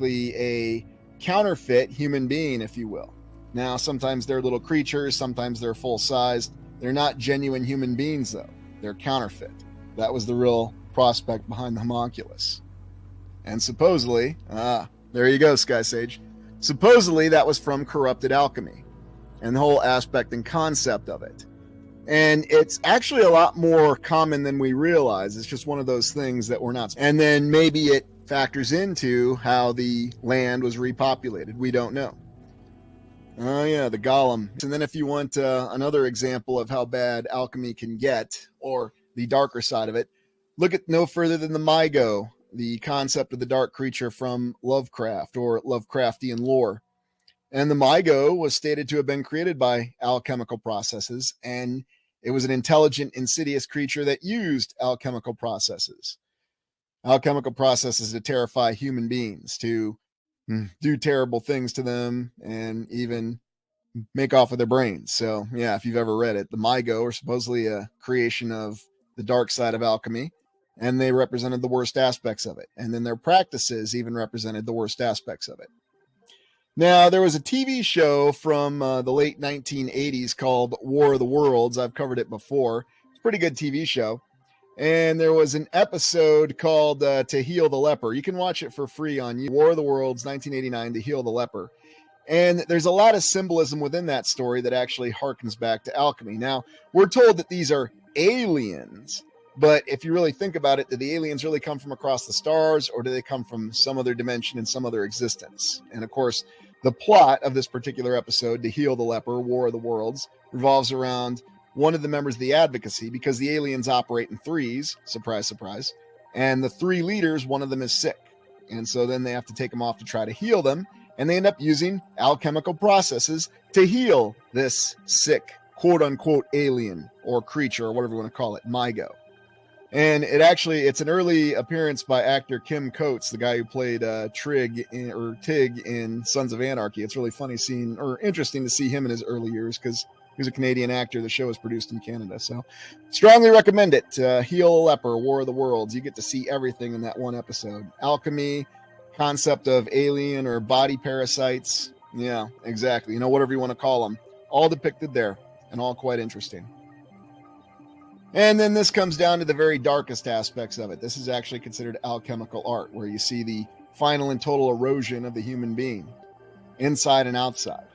a counterfeit human being, if you will. Now, sometimes they're little creatures, sometimes they're full-sized. They're not genuine human beings, though. They're counterfeit. That was the real prospect behind the homunculus. And supposedly, there you go, Sky Sage. Supposedly, that was from corrupted alchemy and the whole aspect and concept of it. And it's actually a lot more common than we realize. It's just one of those things that we're not. And then maybe it factors into how the land was repopulated. We don't know. Oh, yeah, the golem. And then if you want another example of how bad alchemy can get, or the darker side of it, look at no further than the Mygo, the concept of the dark creature from Lovecraft or Lovecraftian lore. And the Mygo was stated to have been created by alchemical processes, and it was an intelligent, insidious creature that used alchemical processes. Alchemical processes to terrify human beings, to do terrible things to them, and even make off with their brains. So, yeah, if you've ever read it, the Mygo are supposedly a creation of the dark side of alchemy, and they represented the worst aspects of it. And then their practices even represented the worst aspects of it. Now, there was a TV show from the late 1980s called War of the Worlds. I've covered it before. It's a pretty good TV show. And there was an episode called To Heal the Leper. You can watch it for free on YouTube. War of the Worlds, 1989, To Heal the Leper. And there's a lot of symbolism within that story that actually harkens back to alchemy. Now, we're told that these are aliens. But if you really think about it, do the aliens really come from across the stars, or do they come from some other dimension and some other existence? And of course, the plot of this particular episode, To Heal the Leper, War of the Worlds, revolves around one of the members of the advocacy, because the aliens operate in threes, surprise, surprise, and the three leaders, one of them is sick. And so then they have to take them off to try to heal them, and they end up using alchemical processes to heal this sick, quote-unquote alien or creature, or whatever you want to call it, Mygo. And it's an early appearance by actor Kim Coates, the guy who played Tig in Sons of Anarchy. It's really funny seeing, or interesting to see him in his early years, because he was a Canadian actor. The show was produced in Canada. So strongly recommend it. Heal a Leper, War of the Worlds. You get to see everything in that one episode. Alchemy, concept of alien or body parasites. Yeah, exactly. Whatever you want to call them. All depicted there, and all quite interesting. And then this comes down to the very darkest aspects of it. This is actually considered alchemical art, where you see the final and total erosion of the human being, inside and outside.